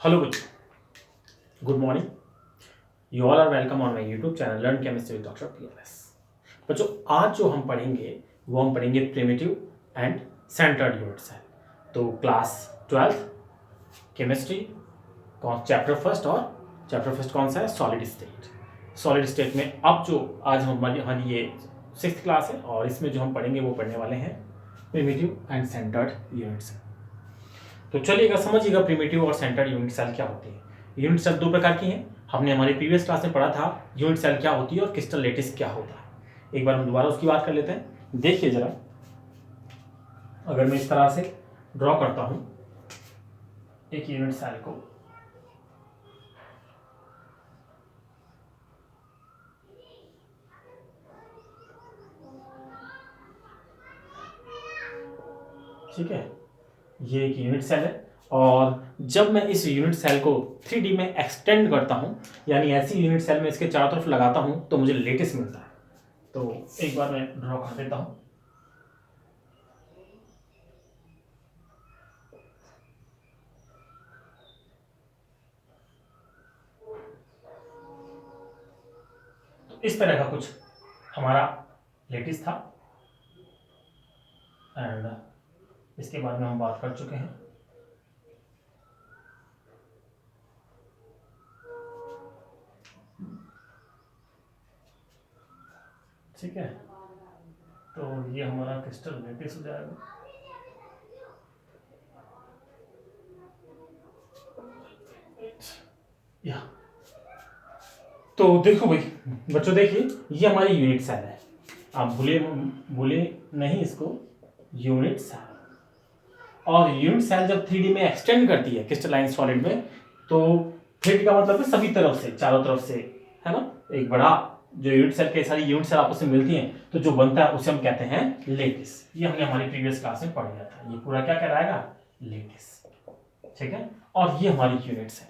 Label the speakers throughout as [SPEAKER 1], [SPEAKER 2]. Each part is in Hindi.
[SPEAKER 1] हेलो बच्चों, good morning. You all are welcome on my YouTube channel learn chemistry with doctor PLS. बच्चों, आज जो हम पढ़ेंगे वो हम पढ़ेंगे primitive and centred unit cell. तो क्लास 12 केमिस्ट्री कौन चैप्टर फर्स्ट कौन सा है? Solid state. सॉलिड स्टेट में अब जो आज हमारी ये 6th क्लास है और इसमें जो हम पढ़ेंगे वो पढ़ने वाले हैं primitive and centred unit cell. तो चलिएगा समझिएगा प्रिमिटिव और सेंटर्ड यूनिट सेल क्या होती है। यूनिट सेल दो प्रकार की हैं। हमने हमारी प्रीवियस क्लास में पढ़ा था यूनिट सेल क्या होती है और क्रिस्टल लेटिस क्या होता है। एक बार हम दोबारा उसकी बात कर लेते हैं। देखिए जरा, अगर मैं इस तरह से ड्रॉ करता हूं एक यूनिट सेल को, ठीक है, ये एक यूनिट सेल है और जब मैं इस यूनिट सेल को 3D में एक्सटेंड करता हूं, यानी ऐसी यूनिट सेल में इसके चारों तरफ लगाता हूं तो मुझे लेटिस मिलता है। तो एक बार मैं ड्रॉ कर देता हूं। तो इस तरह का कुछ हमारा लेटिस था एंड इसके बारे में हम बात कर चुके हैं। ठीक है, तो ये हमारा क्रिस्टल लेटिस हो जाएगा। या तो देखो भाई बच्चों, देखिए ये हमारी यूनिट सेल है। आप भूले भूले नहीं इसको, यूनिट सेल। और यूनिट सेल जब 3D में एक्सटेंड करती है क्रिस्टलाइन सॉलिड में, तो 3D का मतलब है सभी तरफ से, चारों तरफ से, है ना। एक बड़ा जो यूनिट सेल के सारी यूनिट सेल आपस में मिलती हैं तो जो बनता है उसे हम कहते हैं लेटिस। ये हमने हमारी प्रीवियस क्लास में पढ़ लिया था। ये पूरा क्या कहलाएगा? लेटिस। ठीक है, और ये हमारी यूनिट सेल।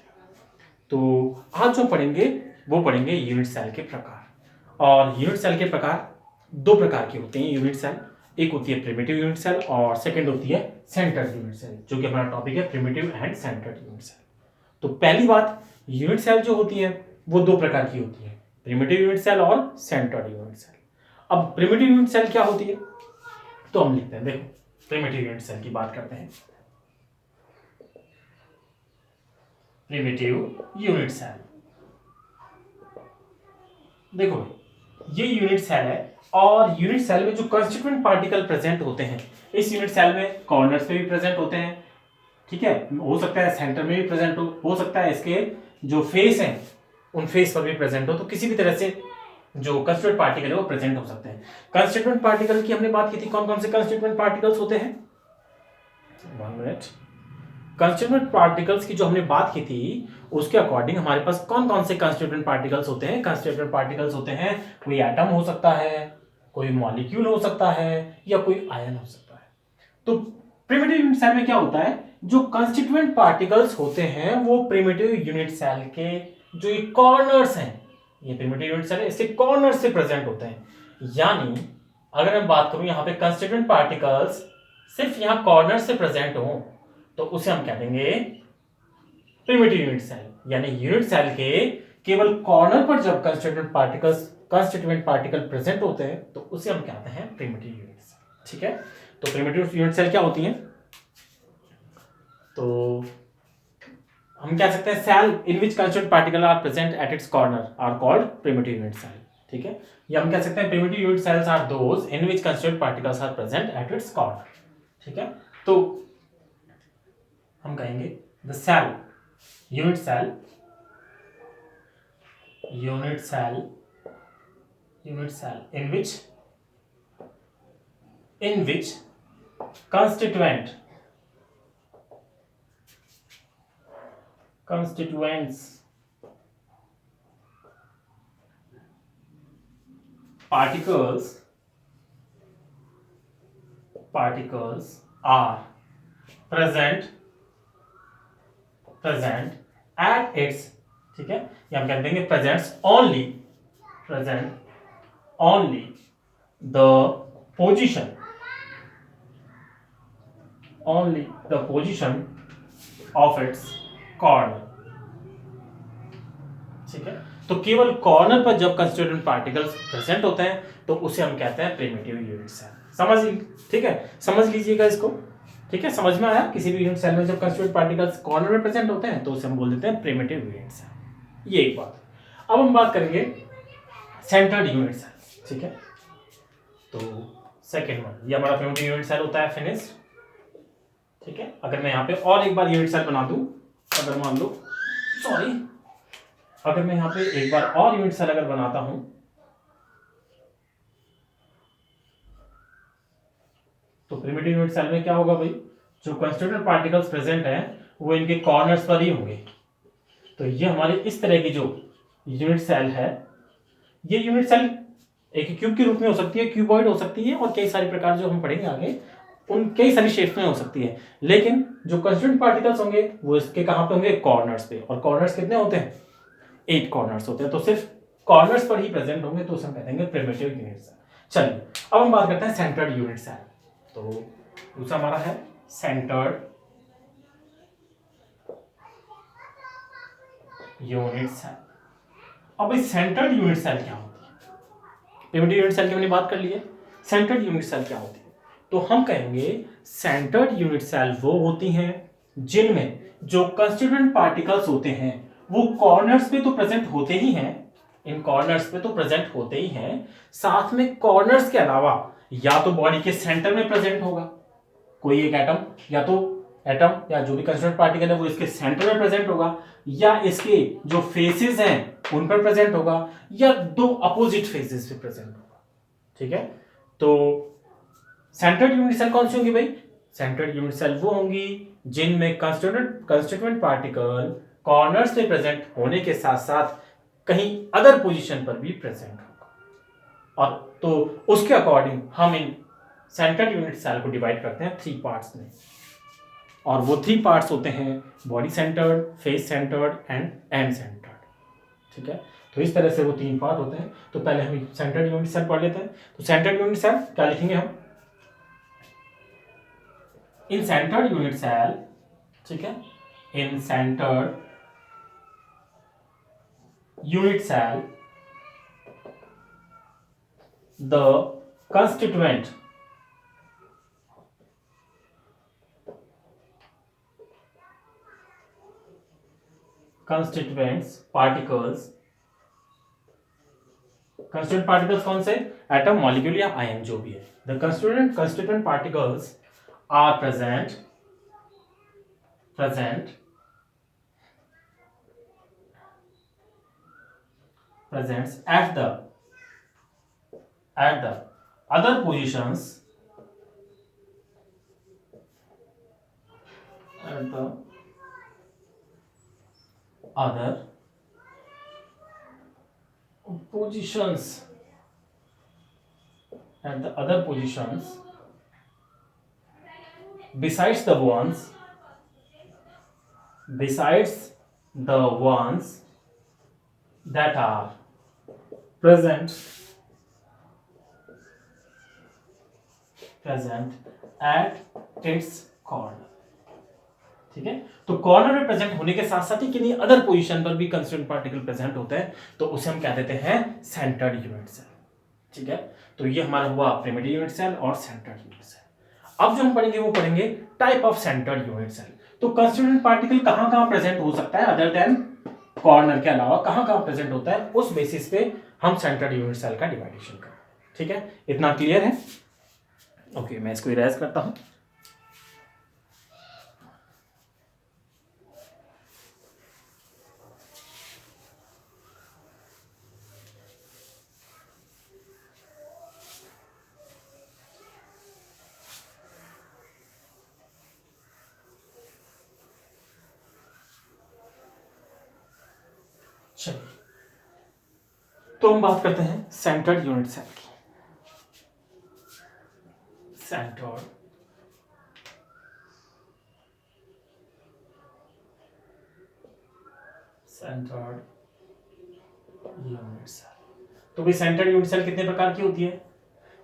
[SPEAKER 1] तो आज जो पढ़ेंगे वो पढ़ेंगे यूनिट सेल के प्रकार। और यूनिट सेल के प्रकार दो प्रकार के होते हैं यूनिट सेल। एक होती है प्रिमिटिव यूनिट सेल और सेकंड होती है सेंटर्ड यूनिट सेल, जो कि हमारा टॉपिक है primitive and centred unit cell. तो पहली बात, यूनिट सेल जो होती है वो दो प्रकार की होती है, प्रिमिटिव यूनिट सेल और सेंटर्ड यूनिट सेल। अब प्रिमिटिव यूनिट सेल क्या होती है तो हम लिखते हैं, देखो प्रिमिटिव यूनिट सेल की बात करते हैं। प्रिमिटिव यूनिट सेल, देखो ये यूनिट सेल है और यूनिट सेल में जो कंस्टिट्यूएंट पार्टिकल प्रेजेंट होते हैं, इस यूनिट सेल में कॉर्नर्स पे भी प्रेजेंट होते हैं। ठीक है, हो सकता है सेंटर में भी प्रेजेंट हो सकता है इसके जो फेस हैं उन फेस पर भी प्रेजेंट हो। तो किसी भी तरह से जो कंस्टिट्यूएंट पार्टिकल है वो प्रेजेंट हो सकते हैं। कंस्टिट्यूएंट पार्टिकल की हमने बात की थी, कौन कौन से कंस्टिट्यूएंट पार्टिकल्स होते हैं? 1 मिनट। कंस्टिट्यूएंट पार्टिकल्स की जो हमने बात की थी उसके अकॉर्डिंग हमारे पास कौन कौन से कंस्टिट्यूएंट पार्टिकल्स होते हैं? कंस्टिट्यूएंट पार्टिकल्स होते हैं, कोई एटम हो सकता है, कोई मॉलिक्यूल हो सकता है या कोई आयन हो सकता है। तो प्रिमिटिव यूनिट सेल में क्या होता है, जो कंस्टिट्यूएंट पार्टिकल्स होते हैं वो प्रिमिटिव यूनिट सेल के जो ये कॉर्नर्स हैं, ये प्रिमिटिव यूनिट सेल है, इसके कॉर्नर से प्रेजेंट होते हैं। यानी अगर मैं बात करूं यहां पे कंस्टिट्यूएंट पार्टिकल्स सिर्फ यहां कॉर्नर से प्रेजेंट हो तो उसे हम कह देंगे प्रिमिटिव यूनिट सेल। यानी यूनिट सेल के केवल कॉर्नर पर जब कंस्टिट्यूएंट पार्टिकल प्रेजेंट होते हैं तो उसे हम कहते हैं प्रिमिटिव यूनिट सेल। ठीक है, तो प्रिमिटिव यूनिट सेल क्या होती हैं? तो हम कह सकते हैं cell in which constituent particle are present at its corner are called primitive unit cell. ठीक है, या हम कह सकते हैं primitive unit cells are those in which constituent particles are present at its corner. ठीक है, तो हम कहेंगे the cell unit cell in which constituents particles are present at its, ठीक है, या हम कह देंगे present only the position of its corner, ठीक है। तो केवल कॉर्नर पर जब कंस्टिट्यूएंट पार्टिकल्स प्रेजेंट होते हैं तो उसे हम कहते हैं प्रिमिटिव यूनिट सेल। समझ ली, ठीक है, समझ लीजिएगा इसको, ठीक है, समझ में आया। किसी भी यूनिट सेल में जब कंस्टिट्यूएंट पार्टिकल्स कॉर्नर में प्रेजेंट होते हैं तो उसे हम बोल देते हैं प्रिमिटिव यूनिट सेल। ये एक बात। अब हम बात करेंगे सेंटर्ड यूनिट सेल, ठीक है। तो सेकेंड वन, ये हमारा प्रिमिटिव यूनिट सेल होता है, फिनिश, ठीक है। अगर मैं यहाँ पे और एक बार यूनिट सेल बना दूं, अगर मान लो, सॉरी, अगर मैं यहाँ पे एक बार और यूनिट सेल अगर बनाता हूं तो प्रिमिटिव यूनिट सेल में क्या होगा भाई, जो कंस्टिट्यूएंट पार्टिकल्स प्रेजेंट हैं वो इनके कॉर्नर्स पर ही होंगे। तो ये हमारी इस तरह की जो यूनिट सेल है, ये यूनिट सेल एक क्यूब के रूप में हो सकती है, क्यूबॉइड हो सकती है, और कई सारे प्रकार जो हम पढ़ेंगे आगे उन कई सारी शेप्स में हो सकती है। लेकिन जो कंस्टिट्यूएंट पार्टिकल्स होंगे वो इसके कहां पे होंगे, कॉर्नर्स पे। और कॉर्नर्स कितने होते हैं, 8 कॉर्नर्स होते हैं। तो सिर्फ कॉर्नर्स पर ही प्रेजेंट होंगे तो उसे हम कहेंगे प्रिमिटिव यूनिट सेल। चलिए अब हम बात करते हैं सेंटर्ड यूनिट सेल। तो दूसरा हमारा है सेंटर्ड यूनिट सेल। अब इस सेंटर्ड यूनिट सेल क्या होती है, प्रिमिटिव यूनिट सेल की हमने बात कर ली है, सेंटर्ड यूनिट सेल क्या होती है। तो हम कहेंगे सेंटर्ड यूनिट सेल वो होती हैं जिनमें जो कंस्टिट्यूएंट पार्टिकल्स होते हैं वो कॉर्नर्स पे तो प्रेजेंट होते ही हैं, इन कॉर्नर्स पे तो प्रेजेंट होते ही हैं, साथ में कॉर्नर्स के अलावा या तो बॉडी के सेंटर में प्रेजेंट होगा कोई एक एटम, या तो एटम या जो भी कंस्टिट्यूएंट पार्टिकल है वो इसके सेंटर में प्रेजेंट होगा, या इसके जो फेसेस हैं उन पर प्रेजेंट होगा, या दो अपोजिट फेसेस पे प्रेजेंट होगा, ठीक है। तो सेंटर्ड यूनिट सेल कौन सी होंगी भाई, सेंटर्ड यूनिट सेल वो होंगी जिनमें कंस्टिट्यूएंट पार्टिकल कॉर्नर्स पे प्रेजेंट होने के साथ साथ कहीं अदर पोजीशन पर भी प्रेजेंट होगा। और तो उसके अकॉर्डिंग हम इन सेंटर्ड यूनिट सेल को डिवाइड करते हैं 3 पार्ट्स में, और वो 3 पार्ट्स होते हैं body centred, face centred and and centred, ठीक है। तो इस तरह से वो 3 पार्ट होते हैं। तो पहले हम सेंटर्ड यूनिट सेल पढ़ लेते हैं। तो सेंटर्ड यूनिट सेल क्या लिखेंगे हम, इन सेंटर्ड यूनिट सेल, ठीक है, in centred unit cell the constituents particles, constituent particles कौन से, एटम, मॉलिक्यूल या आयन जो भी है, the constituent particles are presents at the other positions, at the other positions, besides the ones that are present at its corner, ठीक है। तो कॉर्नर में प्रेजेंट होने के साथ साथ ही किन्हीं अदर पोजीशन पर भी कंस्टिट्यूएंट पार्टिकल प्रेजेंट होते हैं तो उसे हम क्या देते हैं, सेंटर्ड यूनिट सेल, ठीक है। तो ये हमारा हुआ प्रिमिटिव यूनिट सेल और सेंटर्ड यूनिट सेल। अब जो हम पढ़ेंगे वो पढ़ेंगे type of centred unit cell. तो कंस्टिट्यूएंट पार्टिकल कहां कहां प्रेजेंट हो सकता है अदर देन कॉर्नर के अलावा, कहां कहां प्रेजेंट होता है, उस बेसिस पे हम सेंटर्ड यूनिट सेल का डिवाइडेशन करें, ठीक है। इतना क्लियर है, ओके। मैं इसको इरेज करता हूं। चलिए तो हम बात करते हैं सेंटर्ड यूनिट सेल की। Centred unit cell. तो भाई सेंटर्ड यूनिट सेल कितने प्रकार की होती है,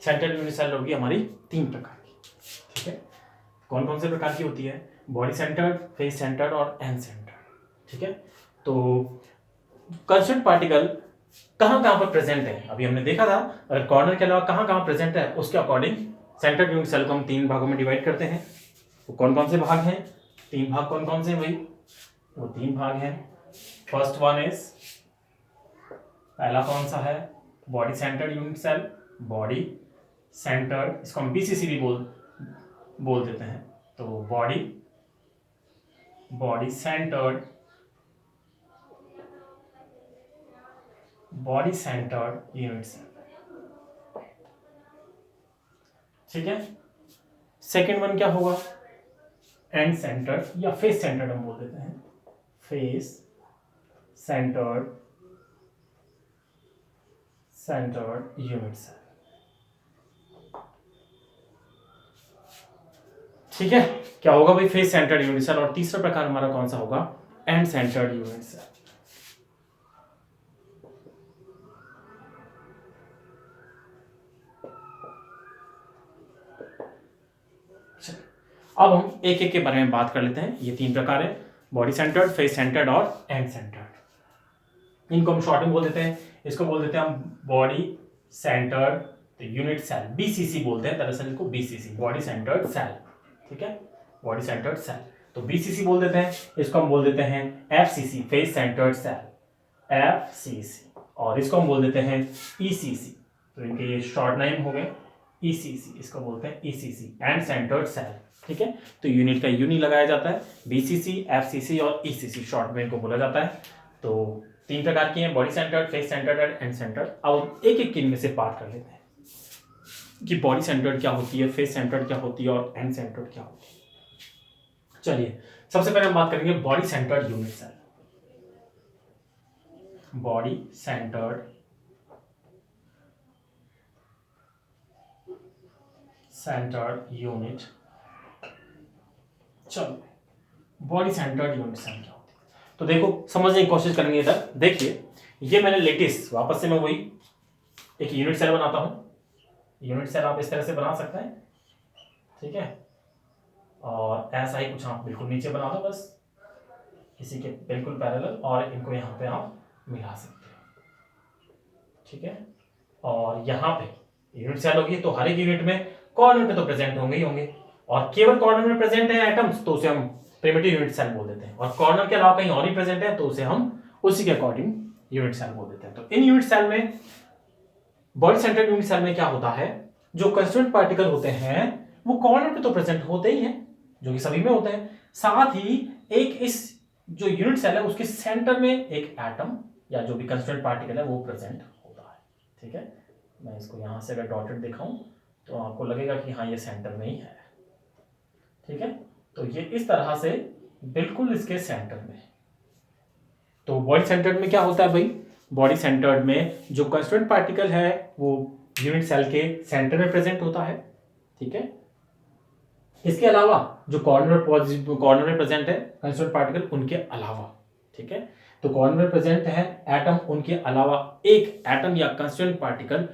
[SPEAKER 1] सेंटर्ड यूनिट सेल होगी हमारी 3 प्रकार की, ठीक है। कौन कौन से प्रकार की होती है, बॉडी सेंटर्ड, फेस सेंटर्ड और एंड सेंटर्ड, ठीक है, तो कंस्टिट्यूएंट पार्टिकल कहाँ कहाँ पर प्रेजेंट है, अभी हमने देखा था अगर कॉर्नर के अलावा कहाँ कहाँ प्रेजेंट है उसके अकॉर्डिंग सेंट्रल यूनिट सेल को हम 3 भागों में डिवाइड करते हैं। वो कौन कौन से भाग हैं, 3 भाग कौन कौन से भाई, वो 3 भाग हैं। फर्स्ट वन इज, पहला कौन सा है, body centred unit cell, body centred, इसको हम बीसीसी भी बोल देते हैं। तो बॉडी सेंटर्ड यूनिट सेल, ठीक है। सेकेंड वन क्या होगा, एंड सेंटर्ड या फेस सेंटर्ड हम बोल देते हैं, फेस सेंटर्ड यूनिट सेल, ठीक है। क्या होगा भाई, फेस सेंटर्ड यूनिट सेल। और तीसरा प्रकार हमारा कौन सा होगा, एंड सेंटर्ड यूनिट सेल। अब हम एक एक के बारे में बात कर लेते हैं। ये 3 प्रकार है, बॉडी सेंटर्ड, फेस सेंटर्ड और एंड सेंटर्ड। इनको हम शॉर्ट में बोल देते हैं, इसको बोल देते हैं हम body centred unit cell, BCC बोलते हैं दरअसल इसको, बीसीसी, बॉडी सेंटर्ड सेल, ठीक है, बॉडी सेंटर्ड सेल। तो बीसीसी बोल देते हैं, इसको हम बोल देते हैं FCC, face centred cell, FCC. और इसको हम बोल देते हैं ईसीसी, तो इनके ये शॉर्ट नेम हो गए, ईसीसी, इसको बोलते हैं ईसीसी, एंड सेंटर्ड सेल, ठीक है। तो यूनिट का यूनी लगाया जाता है, बीसीसी, एफसीसी और ईसीसी शॉर्ट में इनको बोला जाता है। तो 3 प्रकार की हैं, बॉडी सेंटर्ड, फेस सेंटर्ड और एंड सेंटर्ड। अब एक एक इनमें से बात कर लेते हैं कि बॉडी सेंटर्ड क्या होती है, फेस सेंटर्ड क्या होती है और एंड सेंटर्ड क्या होती है। चलिए सबसे पहले हम बात करेंगे body centred unit cell. Body centred unit, चलो बॉडी सेंटर्ड यूनिट सेल क्या होती है, तो देखो समझने की कोशिश करेंगे। इधर देखिए, ये मैंने लेटेस्ट वापस से मैं वही एक यूनिट सेल बनाता हूं। यूनिट सेल आप इस तरह से बना सकते हैं, ठीक है, और ऐसा ही कुछ आप बिल्कुल नीचे बना दो, बस इसी के बिल्कुल पैरेलल, और इनको यहाँ पे आप मिला सकते हैं, ठीक है। और यहाँ पे यूनिट सेल होगी तो हर एक यूनिट में कॉर्नर पे तो प्रेजेंट होंगे ही होंगे, और केवल कॉर्नर में प्रेजेंट है एटम्स तो उसे हम प्रिमिटिव यूनिट सेल बोल देते हैं, और कॉर्नर के अलावा कहीं और ही प्रेजेंट है तो उसे हम उसी के अकॉर्डिंग यूनिट सेल बोल देते हैं। तो इन यूनिट सेल में, बॉडी सेंटर्ड यूनिट सेल में क्या होता है, जो कंस्टिट्यूएंट पार्टिकल होते हैं वो कॉर्नर पे तो प्रेजेंट होते ही हैं, जो कि सभी में होते हैं, साथ ही एक इस जो यूनिट सेल है उसके सेंटर में एक एटम या जो भी कंस्टिट्यूएंट पार्टिकल है वो प्रेजेंट होता है, ठीक है। मैं इसको यहां से अगर डॉटेड दिखाऊं तो आपको लगेगा कि हाँ ये सेंटर में ही है, ठीक है। तो ये इस तरह से बिल्कुल इसके सेंटर में। तो बॉडी सेंटर्ड में क्या होता है भाई, बॉडी सेंटर्ड में जो कंस्टिट्यूएंट पार्टिकल है वो यूनिट सेल के सेंटर में प्रेजेंट होता है, ठीक है। इसके अलावा जो कॉर्नर में प्रेजेंट है कंस्टिट्यूएंट पार्टिकल उनके अलावा, ठीक है। तो कॉर्नर में प्रेजेंट है एटम, उनके अलावा एक एटम या कंस्टिट्यूएंट पार्टिकल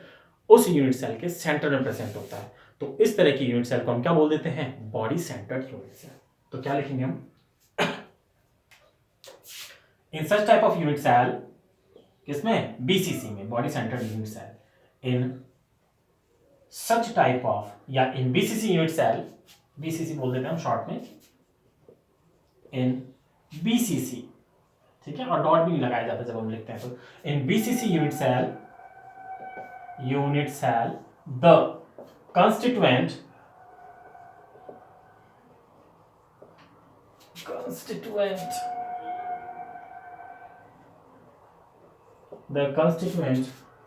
[SPEAKER 1] उस यूनिट सेल के सेंटर में प्रेजेंट होता है। तो इस तरह की यूनिट सेल को हम क्या बोल देते हैं, बॉडी सेंटर्ड यूनिट सेल। तो क्या लिखेंगे हम, in such type of unit cell, किसमें, बीसीसी में, body centred unit cell, in such type of या in BCC unit cell, BCC बोल देते हैं हम शॉर्ट में, इन बीसीसी, ठीक है, और डॉट भी नहीं लगाया जाता जब हम लिखते हैं। तो in BCC unit cell the constituent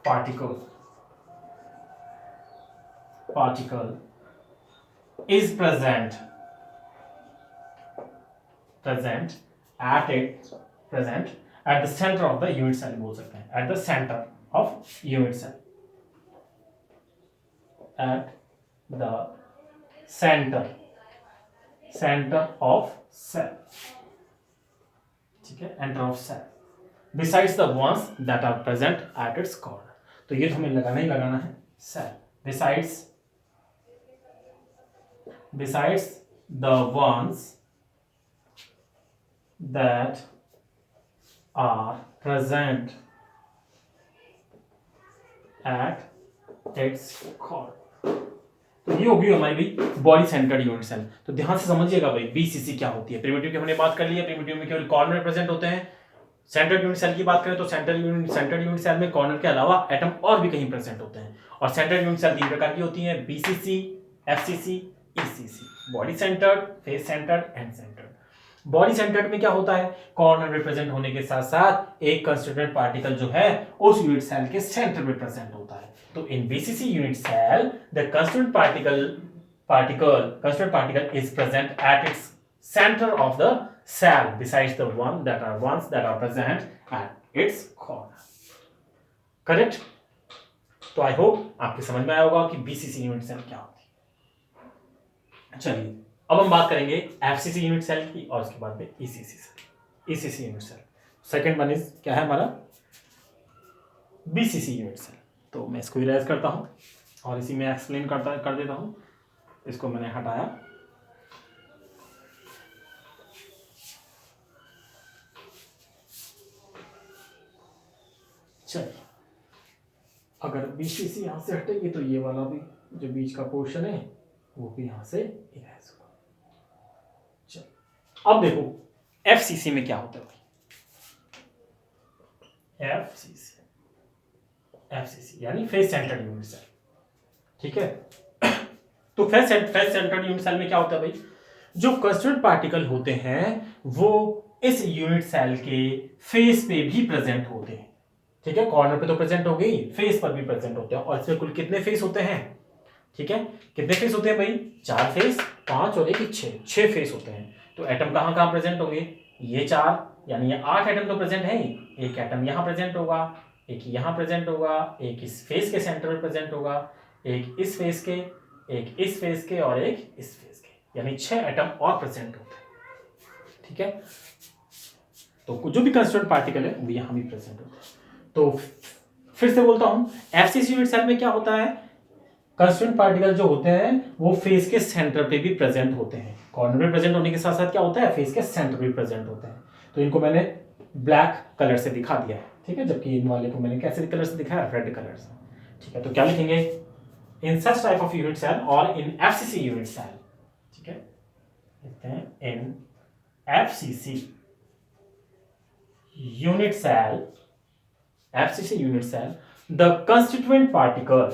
[SPEAKER 1] particle is present at the center of the unit cell, बोल सकते हैं at the center of unit cell, at the center of cell, ठीक है, center of cell, besides the ones that are present at its corner। तो ये तो हमें लगाना ही लगाना है, cell besides the ones that are present at its core। तो ये होगी हमारी भाई बॉडी सेंटर्ड यूनिट सेल। तो ध्यान से समझिएगा भाई बीसीसी क्या होती है। प्रिमिटिव की हमने बात कर ली है, प्रिमिटिव में केवल कॉर्नर प्रेजेंट होते हैं। सेंट्रल यूनिट सेल की बात करें तो सेंट्रल यूनिट सेल में कॉर्नर के अलावा एटम और भी कहीं प्रेजेंट होते हैं। और सेंट्रल यूनिट सेल 3 प्रकार की होती है, BCC, FCC, ECC. Body centred, face centred, and centred. Body centred में क्या होता है, कॉर्नर रिप्रेजेंट होने के साथ साथ एक कंस्टिट्यूएंट पार्टिकल जो है उस यूनिट सेल के सेंटर में प्रेजेंट होता है। तो in BCC unit cell the constituent particle is present at its center of the cell besides the ones that are present at its corner। Correct. तो आई होप आपके समझ में आया होगा कि बीसीसी यूनिट सेल क्या होती है। चलिए अब हम बात करेंगे एफसीसी यूनिट सेल की और उसके बाद में ECC cell, ECC unit cell. Second one is क्या है हमारा, बीसीसी यूनिट सेल। तो मैं इसको इरेज करता हूं और इसी में एक्सप्लेन कर देता हूं। इसको मैंने हटाया। चलिए अगर बीसीसी यहां से हटेगी तो ये वाला भी जो बीच का पोर्शन है वो भी यहां से इरेज होगा। चलिए अब देखो एफसीसी में क्या होता है। एफसीसी यानी फेस सेंटर्ड यूनिट सेल। ठीक है। तो फेस सेंटर्ड यूनिट सेल में क्या होता है भाई, जो कंस्टिट्यूएंट पार्टिकल होते हैं वो इस यूनिट सेल के फेस पे भी प्रेजेंट होते हैं। ठीक है, कॉर्नर पे तो प्रेजेंट हो गई, फेस पर भी प्रेजेंट होते हैं। और इसमें कुल कितने फेस होते हैं, ठीक है, कितने फेस होते हैं भाई, 4 फेस, 5 और 1 6 फेस होते हैं। तो एटम कहां कहां प्रेजेंट होंगे, ये 4 यानी ये 8 एटम तो प्रेजेंट है। एक एटम यहां प्रेजेंट होगा, एक यहां प्रेजेंट होगा, एक इस फेस के सेंटर में प्रेजेंट होगा, एक इस फेस के, एक इस फेस के और एक इस फेस के, यानी 6 एटम और प्रेजेंट होते हैं। ठीक है, तो जो भी कंस्टिट्यूएंट पार्टिकल है वो यहां भी प्रेजेंट होते हैं। तो फिर से बोलता हूं, एफसीसी यूनिट सेल में क्या होता है, कंस्टिट्यूएंट पार्टिकल जो होते हैं वो फेस के सेंटर पे भी प्रेजेंट होते हैं। कॉर्नर में प्रेजेंट होने के साथ साथ क्या होता है, फेस के सेंटर पे भी प्रेजेंट होते हैं। तो इनको मैंने ब्लैक कलर से दिखा दिया है। ठीक है, जबकि इन वाले को मैंने कैसे कलर से दिखाया, रेड कलर से। ठीक है, तो क्या लिखेंगे, in such type of unit cell और इन एफसीसी यूनिट सेल। ठीक है, लिखते हैं in FCC unit cell, FCC unit cell the constituent particle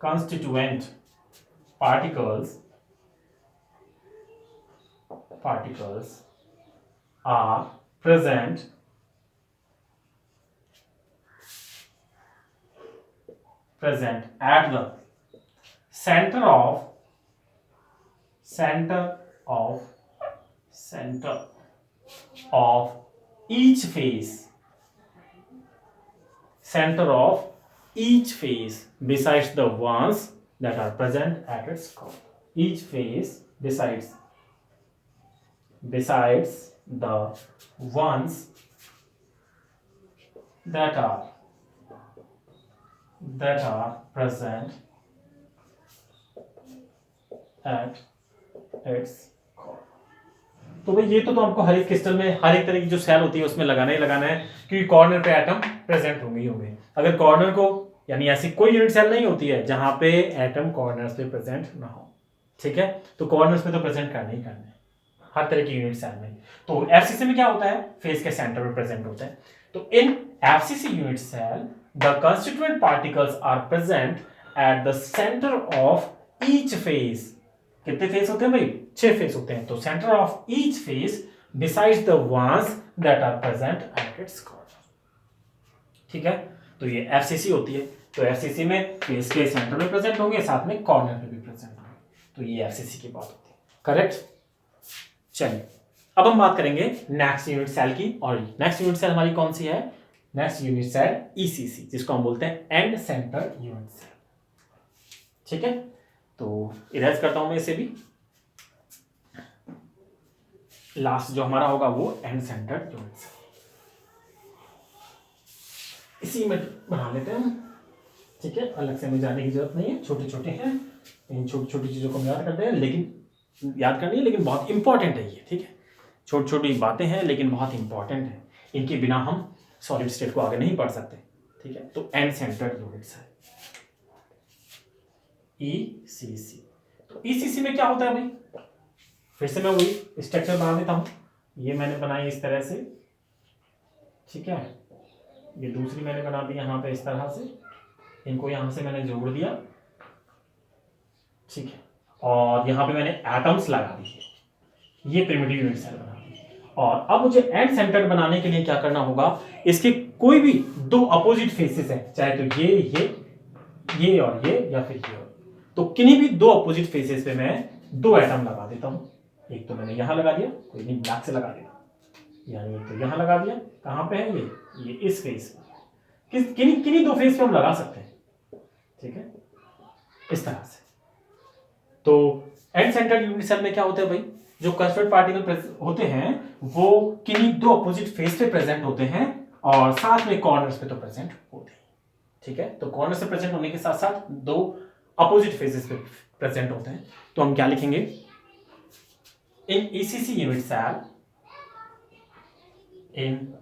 [SPEAKER 1] particles are present at the center of each phase, besides the ones that are present at its core. Each phase besides the ones that are present at its core। तो भाई ये तो आपको हर एक क्रिस्टल में हर एक तरह की जो सेल होती है उसमें लगाना ही लगाना है, क्योंकि कॉर्नर पे एटम प्रेजेंट होंगे ही होंगे। अगर कॉर्नर को यानी ऐसी कोई यूनिट सेल नहीं होती है जहां पे एटम कॉर्नर्स पे प्रेजेंट ना हो। ठीक है, तो कॉर्नर्स पे तो प्रेजेंट करना ही करना है हर तरह की यूनिट सेल में। तो एफसीसी में क्या होता है, फेस के सेंटर में प्रेजेंट होता है। तो in FCC unit cell the constituent particles are present at the centre of each face. कितने फेस होते हैं भाई, 6 फेस होते हैं। तो centre of each face besides the ones that are present at its corner. ठीक है, तो ये एफसीसी होती है। तो एफसीसी में फेस के सेंटर में प्रेजेंट होंगे, साथ में कॉर्नर पे भी प्रेजेंट होंगे। तो ये एफसीसी की बात होती है। करेक्ट। चलिए अब हम बात करेंगे नेक्स्ट यूनिट सेल की, और नेक्स्ट यूनिट सेल हमारी कौन सी है, नेक्स्ट यूनिट सेल ईसीसी, जिसको हम बोलते हैं एंड सेंटर यूनिट सेल। ठीक है, तो इरेज करता हूं मैं इसे भी। लास्ट जो हमारा होगा वो एंड सेंटर यूनिट सेल, इसी में बना लेते हैं। ठीक ठीक है, अलग से हमें जाने की जरूरत नहीं है, छोटे छोटे हैं, इन छोटी छोटी चीज़ों को हम याद करते हैं, लेकिन याद करनी है, लेकिन बहुत इंपॉर्टेंट है ये, ठीक है। छोटी छोटी बातें हैं लेकिन बहुत इंपॉर्टेंट है, इनके बिना हम सॉलिड स्टेट को आगे नहीं बढ़ सकते, ठीक है। तो एंड सेंटर्ड यूनिट्स है ECC। तो ECC में क्या होता है भाई, फिर से मैं वही स्ट्रक्चर बना देता हूँ। ये मैंने बनाई इस तरह से, ठीक है, ये दूसरी मैंने बना दी यहाँ पे इस तरह से, इनको यहाँ से मैंने जोड़ दिया, ठीक है, और यहाँ पे मैंने एटम्स लगा दिए, ये प्रिमिटिव यूनिट सेल बना दी। और अब मुझे एंड सेंटर बनाने के लिए क्या करना होगा, इसके कोई भी दो अपोजिट फेसेस हैं, चाहे तो ये और ये, या फिर ये, तो किन्हीं भी दो अपोजिट फेसेस पे मैं दो एटम लगा देता हूँ। एक तो मैंने यहाँ लगा दिया, कोई नहीं ब्लैक से लगा दिया, यानी एक तो यहाँ लगा दिया, कहाँ पे है ये इस फेस पे, किन्हीं दो फेस पे हम लगा सकते हैं, ठीक है, इस तरह से। तो एंड सेंटर्ड यूनिट सेल में क्या होता है भाई, जो कंस्ट्रक्ट पार्टिकल होते हैं वो किन्हीं दो अपोजिट फेस पे प्रेजेंट होते हैं, और साथ में कॉर्नर्स पे तो प्रेजेंट होते हैं, ठीक है। तो कॉर्नर से प्रेजेंट होने के साथ साथ दो अपोजिट फेसेस पे प्रेजेंट होते हैं। तो हम क्या लिखेंगे, इन ECC यूनिट सेल, इन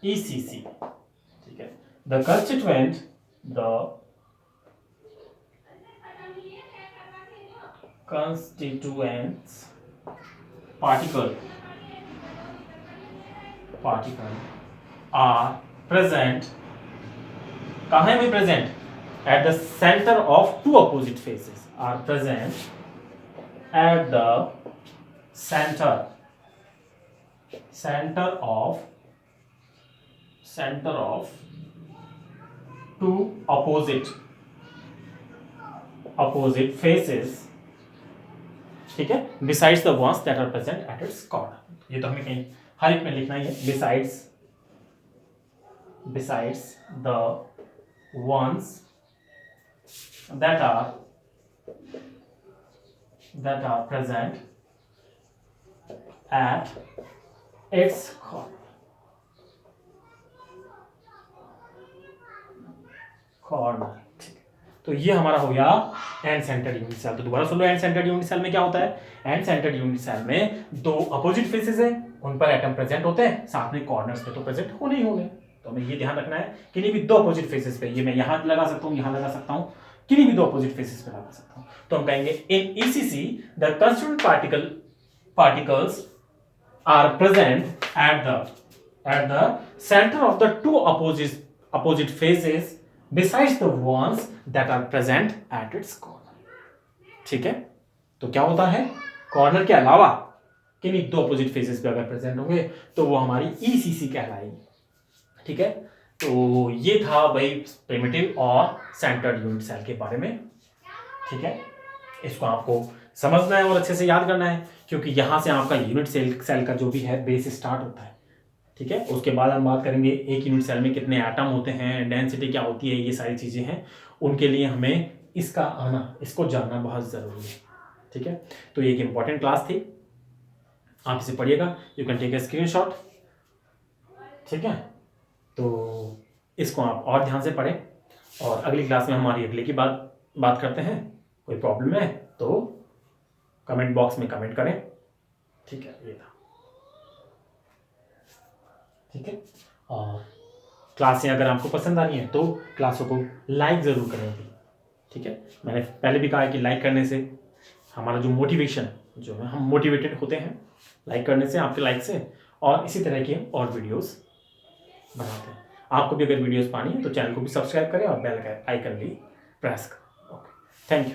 [SPEAKER 1] ECC, ठीक है, the constituent, constituents particle are present, कहाँ है भाई present, at the center of two opposite faces, are present at the center of two opposite faces, ठीक है, besides the ones that are present at its corner। ये तो हमें कहीं हर एक में लिखना ही है, besides the ones that are present at its corner। तो ये हमारा हो गया एंड सेंटर्ड यूनिट सेल। तो दोबारा सुन लो, एंड सेंटर्ड यूनिट सेल में क्या होता है, एंड सेंटर्ड यूनिट सेल में दो अपोजिट फेसेस हैं, उन पर एटम प्रेजेंट होते हैं, साथ में कॉर्नर्स पे तो प्रेजेंट होने ही होंगे। तो हमें ये ध्यान रखना है, किन्हीं भी दो अपोजिट फेसेस पे, ये मैं यहां लगा सकता हूं, यहां लगा सकता हूं, किन्हीं भी दो अपोजिट फेसेस पे लगा सकता हूं। तो हम कहेंगे इन ECC the constituent particles are present at the center of the two opposite phases besides the ones that are present at its corner, ठीक है। तो क्या होता है, कॉर्नर के अलावा किन्हीं दो अपोजिट फेसेस पे अगर प्रेजेंट होंगे तो वो हमारी ECC कहलाएगी, ठीक है। तो ये था भाई प्रिमिटिव और सेंटर्ड यूनिट सेल के बारे में, ठीक है। इसको आपको समझना है और अच्छे से याद करना है, क्योंकि यहां से आपका यूनिट सेल का जो भी है बेस स्टार्ट होता है, ठीक है। उसके बाद हम बात करेंगे एक यूनिट सेल में कितने एटम होते हैं, डेंसिटी क्या होती है, ये सारी चीजें हैं, उनके लिए हमें इसको जानना बहुत जरूरी है, ठीक है। तो ये एक इंपॉर्टेंट क्लास थी, आप इसे पढ़िएगा, you can take a screenshot, ठीक है। तो इसको आप और ध्यान से पढ़ें, और अगली क्लास में हमारी अगले की बात करते हैं। कोई प्रॉब्लम है तो कमेंट बॉक्स में कमेंट करें, ठीक है। ये था, ठीक है। और क्लासें अगर आपको पसंद आ रही हैं तो क्लासों को लाइक ज़रूर करें, ठीक है। मैंने पहले भी कहा है कि लाइक करने से हमारा जो मोटिवेशन जो है, हम मोटिवेटेड होते हैं लाइक करने से, आपके लाइक से, और इसी तरह के और वीडियोस बनाते हैं। आपको भी अगर वीडियोस पानी है तो चैनल को भी सब्सक्राइब करें और बेल आइकन भी प्रेस करें। Okay, thank you.